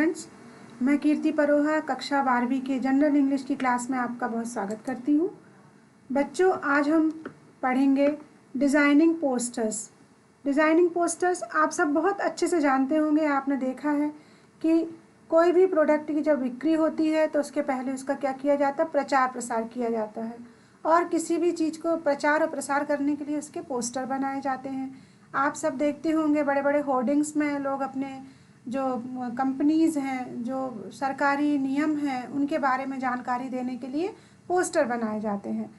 Friends, मैं कीर्ति परोहा कक्षा 12वीं के जनरल इंग्लिश की क्लास में आपका बहुत स्वागत करती हूँ। बच्चों, आज हम पढ़ेंगे डिज़ाइनिंग पोस्टर्स। डिज़ाइनिंग पोस्टर्स आप सब बहुत अच्छे से जानते होंगे। आपने देखा है कि कोई भी प्रोडक्ट की जब बिक्री होती है तो उसके पहले उसका क्या किया जाता है, प्रचार प्रसार किया जाता है। और किसी भी चीज़ को प्रचार और प्रसार करने के लिए उसके पोस्टर बनाए जाते हैं। आप सब देखते होंगे बड़े बड़े होर्डिंग्स में लोग अपने जो कंपनीज़ हैं, जो सरकारी नियम हैं, उनके बारे में जानकारी देने के लिए पोस्टर बनाए जाते हैं।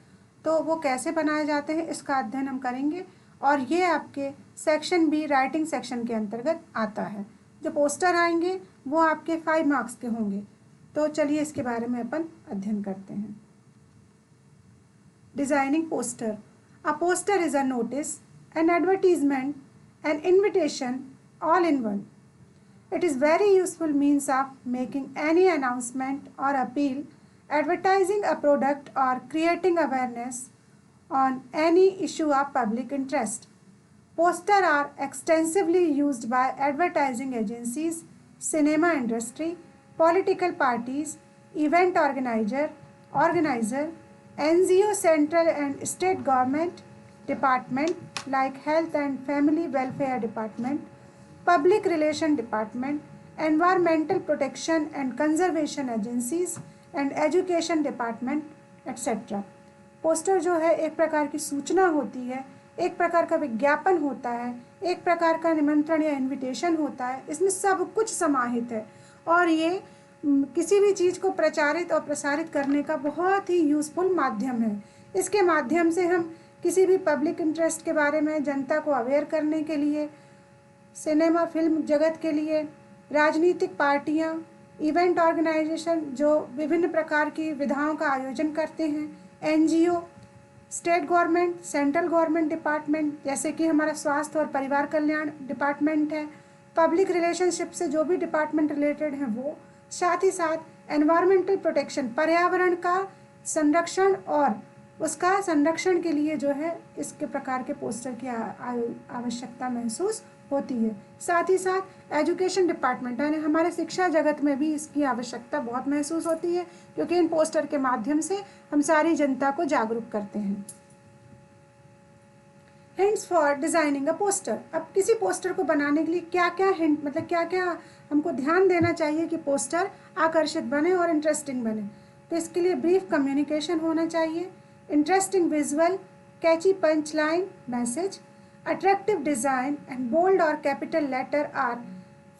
तो वो कैसे बनाए जाते हैं इसका अध्ययन हम करेंगे, और ये आपके सेक्शन बी राइटिंग सेक्शन के अंतर्गत आता है। जो पोस्टर आएंगे वो आपके 5 मार्क्स के होंगे। तो चलिए इसके बारे में अपन अध्ययन करते हैं। Designing poster. A poster is a notice, N advertisement, an invitation, all in one. It is very useful means of making any announcement or appeal, advertising a product or creating awareness on any issue of public interest. Posters are extensively used by advertising agencies, cinema industry, political parties, event organizer, NGO, central and state government department like Health and Family Welfare Department, Public Relation Department, Environmental Protection and Conservation Agencies and Education Department, etc. Poster जो है एक प्रकार की सूचना होती है, एक प्रकार का विज्ञापन होता है, एक प्रकार का निमंत्रण या इनविटेशन होता है। इसमें सब कुछ समाहित है और ये किसी भी चीज़ को प्रचारित और प्रसारित करने का बहुत ही यूज़फुल माध्यम है। इसके माध्यम से हम किसी भी पब्लिक इंटरेस्ट के बारे में जनता को अवेयर करने के लिए, सिनेमा फिल्म जगत के लिए, राजनीतिक पार्टियां, इवेंट ऑर्गेनाइजेशन जो विभिन्न प्रकार की विधाओं का आयोजन करते हैं, NGO, state government, central government department जैसे कि हमारा स्वास्थ्य और परिवार कल्याण डिपार्टमेंट है, पब्लिक रिलेशनशिप से जो भी डिपार्टमेंट रिलेटेड हैं वो, साथ ही साथ एनवायरमेंटल प्रोटेक्शन, पर्यावरण का संरक्षण और उसका संरक्षण के लिए जो है इसके प्रकार के पोस्टर की आवश्यकता महसूस होती है। साथ ही साथ एजुकेशन डिपार्टमेंट यानी हमारे शिक्षा जगत में भी इसकी आवश्यकता बहुत महसूस होती है, क्योंकि इन पोस्टर के माध्यम से हम सारी जनता को जागरूक करते हैं। Hints for designing a poster. अब किसी पोस्टर को बनाने के लिए क्या क्या हिंट, मतलब क्या क्या हमको ध्यान देना चाहिए कि पोस्टर आकर्षित बने और इंटरेस्टिंग बने। तो इसके लिए ब्रीफ कम्युनिकेशन होना चाहिए, interesting visual, catchy punch line message, attractive design and bold or capital letter are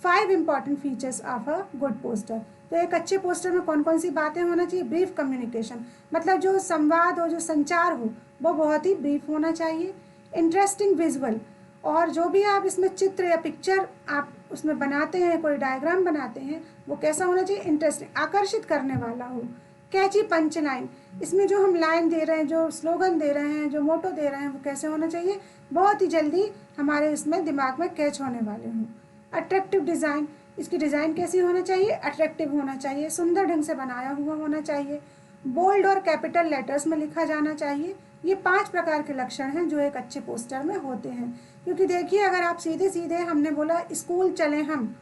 5 important features of a good poster. तो एक अच्छे पोस्टर में कौन कौन सी बातें होना चाहिए? ब्रीफ कम्युनिकेशन, मतलब जो संवाद हो, जो संचार हो वो बहुत ही ब्रीफ होना चाहिए। इंटरेस्टिंग विजुअल, और जो भी आप इसमें चित्र या पिक्चर आप उसमें बनाते हैं, कोई डायग्राम बनाते हैं, वो कैसा होना चाहिए? इंटरेस्टिंग, आकर्षित करने वाला हो। कैची पंच लाइन, इसमें जो हम लाइन दे रहे हैं, जो स्लोगन दे रहे हैं, जो मोटो दे रहे हैं, वो कैसे होना चाहिए? बहुत ही जल्दी हमारे इसमें दिमाग में कैच होने वाले हों। अट्रैक्टिव डिज़ाइन, इसकी डिज़ाइन कैसी होना चाहिए? अट्रैक्टिव होना चाहिए, सुंदर ढंग से बनाया हुआ होना चाहिए। बोल्ड और कैपिटल लेटर्स में लिखा जाना चाहिए। ये 5 प्रकार के लक्षण हैं जो एक अच्छे पोस्टर में होते हैं। क्योंकि देखिए, अगर आप सीधे सीधे, हमने बोला स्कूल चले हम,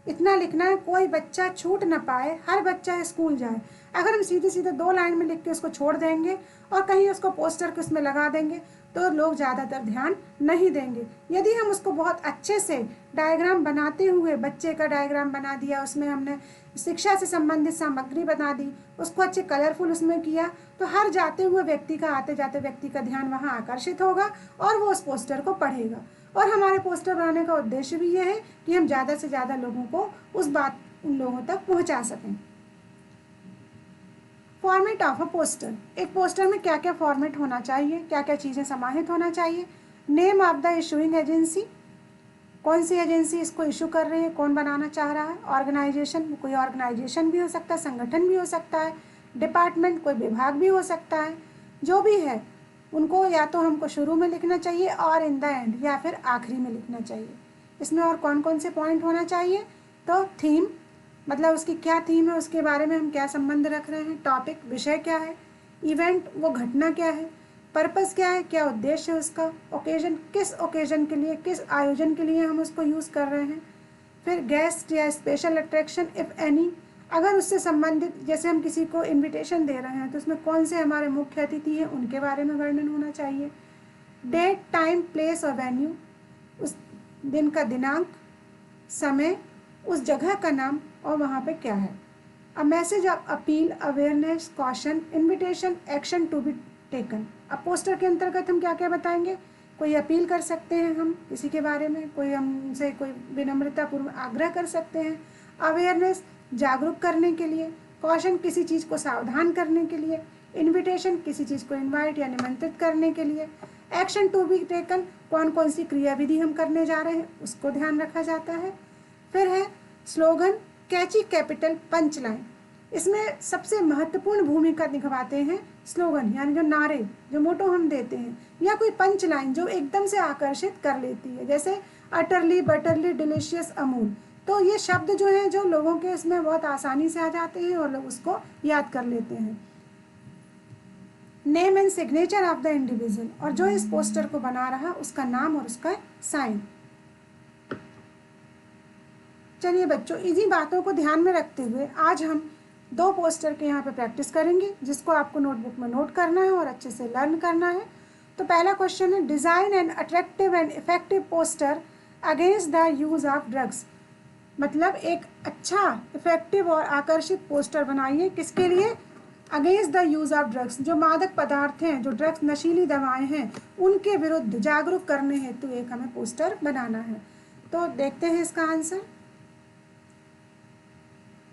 इतना लिखना है कोई बच्चा छूट ना पाए, हर बच्चा स्कूल जाए। अगर हम सीधे सीधे 2 लाइन में लिख के उसको छोड़ देंगे और कहीं उसको पोस्टर के उसमें लगा देंगे तो लोग ज़्यादातर ध्यान नहीं देंगे। यदि हम उसको बहुत अच्छे से डायग्राम बनाते हुए, बच्चे का डायग्राम बना दिया, उसमें हमने शिक्षा से संबंधित सामग्री बना दी, उसको अच्छे कलरफुल उसमें किया, तो हर जाते हुए व्यक्ति का, आते जाते व्यक्ति का ध्यान वहाँ आकर्षित होगा और वो उस पोस्टर को पढ़ेगा। और हमारे पोस्टर बनाने का उद्देश्य भी यह है कि हम ज़्यादा से ज़्यादा लोगों को उस बात उन लोगों तक पहुँचा सकें। Format of a poster. एक पोस्टर में क्या क्या फॉर्मेट होना चाहिए, क्या क्या चीज़ें समाहित होना चाहिए? Name of the issuing agency, कौन सी एजेंसी इसको इशू कर रही है, कौन बनाना चाह रहा है। ऑर्गेनाइजेशन, कोई ऑर्गेनाइजेशन भी हो सकता है, संगठन भी हो सकता है। डिपार्टमेंट, कोई विभाग भी हो सकता है। जो भी है उनको या तो हमको शुरू में लिखना चाहिए और इन द एंड, या फिर आखिरी में लिखना चाहिए। इसमें और कौन कौन से पॉइंट होना चाहिए? तो थीम, मतलब उसकी क्या थीम है, उसके बारे में हम क्या संबंध रख रहे हैं। टॉपिक, विषय क्या है। इवेंट, वो घटना क्या है। पर्पस क्या है, क्या उद्देश्य है उसका। ओकेजन, किस ओकेजन के लिए, किस आयोजन के लिए हम उसको यूज़ कर रहे हैं। फिर गेस्ट या स्पेशल अट्रैक्शन इफ़ एनी, अगर उससे संबंधित, जैसे हम किसी को इनविटेशन दे रहे हैं तो उसमें कौन से हमारे मुख्य अतिथि हैं उनके बारे में वर्णन होना चाहिए। डेट, टाइम, प्लेस और वेन्यू, उस दिन का दिनांक, समय, उस जगह का नाम और वहाँ पे क्या है। A message of appeal, awareness, caution, invitation, action to be taken. अब पोस्टर के अंतर्गत हम क्या क्या बताएंगे, कोई अपील कर सकते हैं हम किसी के बारे में, कोई हमसे कोई विनम्रतापूर्वक आग्रह कर सकते हैं, अवेयरनेस जागरूक करने के लिए, कॉशन किसी चीज़ को सावधान करने के लिए, इन्विटेशन किसी चीज़ को इन्वाइट या निमंत्रित करने के लिए, एक्शन टू बी टेकन कौन कौन सी क्रियाविधि हम करने जा रहे हैं उसको ध्यान रखा जाता है। फिर है स्लोगन, कैची, कैपिटल, पंच लाइन। इसमें सबसे महत्वपूर्ण भूमिका निभाते हैं स्लोगन, यानी जो नारे, जो मोटो हम देते हैं, या कोई पंच लाइन जो एकदम से आकर्षित कर लेती है, जैसे अटरली, बटरली, डिलीशियस, अमूल। तो ये शब्द जो हैं जो लोगों के इसमें बहुत आसानी से आ जाते हैं और लोग उसको याद कर लेते हैं। Name and signature of the individual, और जो इस पोस्टर को बना रहा उसका नाम और उसका साइन। चलिए बच्चों, इन्हीं बातों को ध्यान में रखते हुए आज हम 2 पोस्टर के यहाँ पे प्रैक्टिस करेंगे, जिसको आपको नोटबुक में नोट करना है और अच्छे से लर्न करना है। तो पहला क्वेश्चन है, design and attractive and effective poster against the use of drugs. मतलब एक अच्छा, इफेक्टिव और आकर्षित पोस्टर बनाइए, किसके लिए, against the use of drugs, जो मादक पदार्थ हैं, जो ड्रग्स, नशीली दवाएं हैं, उनके विरुद्ध जागरूक करने हेतु एक हमें पोस्टर बनाना है। तो देखते हैं इसका आंसर।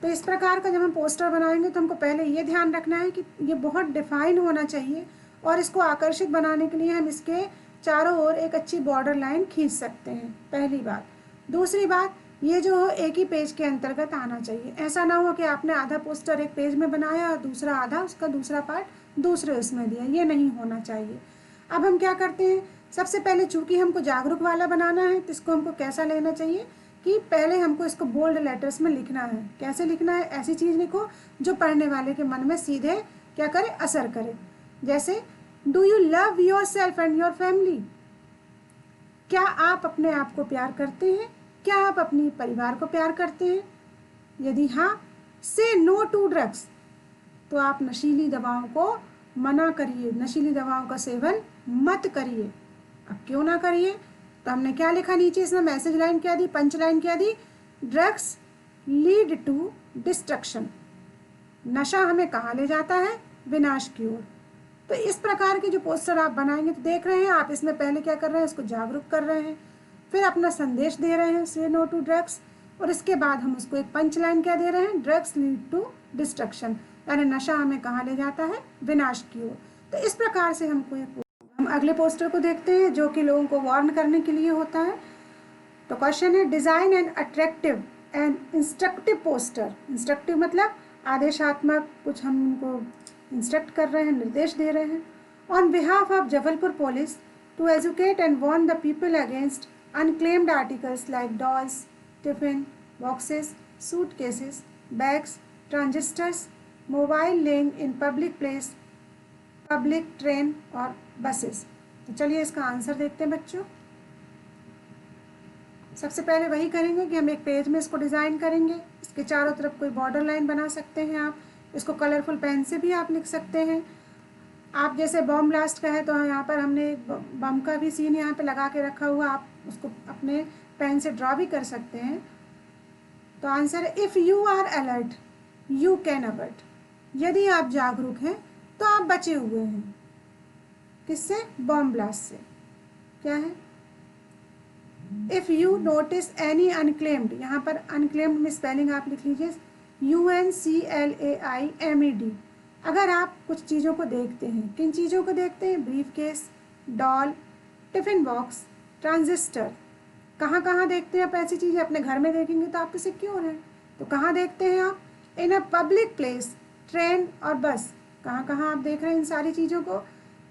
तो इस प्रकार का जब हम पोस्टर बनाएंगे तो हमको पहले ये ध्यान रखना है कि ये बहुत डिफाइन होना चाहिए, और इसको आकर्षित बनाने के लिए हम इसके चारों ओर एक अच्छी बॉर्डर लाइन खींच सकते हैं, पहली बात। दूसरी बात, ये जो हो एक ही पेज के अंतर्गत आना चाहिए। ऐसा ना हो कि आपने आधा पोस्टर एक पेज में बनाया और दूसरा आधा, उसका दूसरा पार्ट दूसरे उसमें दिया, ये नहीं होना चाहिए। अब हम क्या करते हैं, सबसे पहले चूंकि हमको जागरूक वाला बनाना है तो इसको हमको कैसा लेना चाहिए कि पहले हमको इसको बोल्ड लेटर्स में लिखना है। कैसे लिखना है, ऐसी चीज़ लिखो जो पढ़ने वाले के मन में सीधे क्या करे, असर करे। जैसे, do you love your self and your family, क्या आप अपने आप को प्यार करते हैं, क्या आप अपनी परिवार को प्यार करते हैं, यदि हाँ, से नो टू ड्रग्स, तो आप नशीली दवाओं को मना करिए, नशीली दवाओं का सेवन मत करिए। अब क्यों ना करिए, तो हमने क्या लिखा नीचे, इसमें मैसेज लाइन क्या दी, पंच लाइन क्या दी, ड्रग्स लीड टू डिस्ट्रक्शन, नशा हमें कहाँ ले जाता है, विनाश की ओर। तो इस प्रकार के जो पोस्टर आप बनाएंगे तो देख रहे हैं आप, इसमें पहले क्या कर रहे हैं, इसको जागरूक कर रहे हैं, फिर अपना संदेश दे रहे हैं, से नो टू ड्रग्स, और इसके बाद हम उसको एक पंच लाइन क्या दे रहे हैं, ड्रग्स लीड टू डिस्ट्रक्शन, यानी नशा हमें कहाँ ले जाता है, विनाश की ओर। तो इस प्रकार से हमको एक, हम अगले पोस्टर को देखते हैं जो कि लोगों को वार्न करने के लिए होता है। तो क्वेश्चन है, design and attractive and instructive poster. Instructive मतलब आदेशात्मक, कुछ हम उनको इंस्ट्रक्ट कर रहे हैं, निर्देश दे रहे हैं। On behalf of Jabalpur police to educate and warn the people against unclaimed articles like dolls, tiffin boxes, suitcases, bags, transistors, mobile laying in public place, public train और buses। तो चलिए इसका आंसर देखते हैं बच्चों। सबसे पहले वही करेंगे कि हम एक पेज में इसको डिज़ाइन करेंगे, इसके चारों तरफ कोई बॉर्डर लाइन बना सकते हैं आप, इसको कलरफुल पेन से भी आप लिख सकते हैं। आप जैसे बॉम्ब ब्लास्ट का है तो यहाँ पर हमने बम का भी सीन यहाँ पे लगा के रखा हुआ, आप उसको अपने पेन से ड्रॉ भी कर सकते हैं। तो आंसर है, if you are alert you can avert, यदि आप जागरूक हैं तो आप बचे हुए हैं, किससे, बॉम्ब ब्लास्ट से। क्या है, if you notice any unclaimed, यहाँ पर अनक्लेम्ड में स्पेलिंग आप लिख लीजिए UNCLAIMED। अगर आप कुछ चीज़ों को देखते हैं, किन चीज़ों को देखते हैं, brief case, doll, tiffin box, transistor, कहाँ कहाँ देखते हैं आप ऐसी चीज़ें, अपने घर में देखेंगे तो आप तो सिक्योर हैं, तो कहाँ देखते हैं आप, इन अ पब्लिक प्लेस, ट्रेन और बस, कहाँ कहाँ आप देख रहे हैं इन सारी चीज़ों को,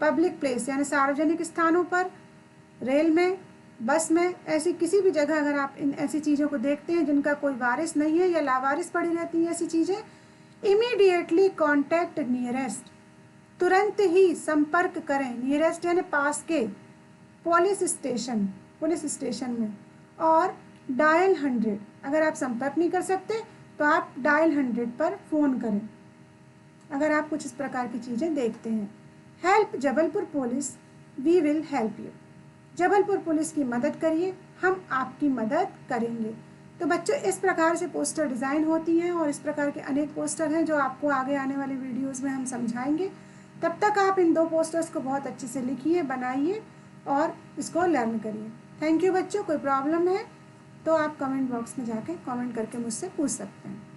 पब्लिक प्लेस यानी सार्वजनिक स्थानों पर, रेल में, बस में, ऐसी किसी भी जगह अगर आप इन ऐसी चीज़ों को देखते हैं जिनका कोई वारिस नहीं है या लावारिस पड़ी रहती हैं ऐसी चीज़ें, इमीडिएटली कॉन्टैक्ट नियरेस्ट, तुरंत ही संपर्क करें, नियरेस्ट यानी पास के पुलिस स्टेशन में, और डायल 100, अगर आप संपर्क नहीं कर सकते तो आप डायल 100 पर फ़ोन करें अगर आप कुछ इस प्रकार की चीज़ें देखते हैं। Help Jabalpur police, we will help you. Jabalpur police की मदद करिए, हम आपकी मदद करेंगे। तो बच्चों, इस प्रकार से पोस्टर डिज़ाइन होती हैं और इस प्रकार के अनेक पोस्टर हैं जो आपको आगे आने वाली वीडियोज़ में हम समझाएंगे। तब तक आप इन 2 पोस्टर्स को बहुत अच्छे से लिखिए, बनाइए और इसको लर्न करिए। थैंक यू बच्चों। कोई प्रॉब्लम है तो आप कमेंट बॉक्स में जाके कमेंट करके मुझसे पूछ सकते हैं।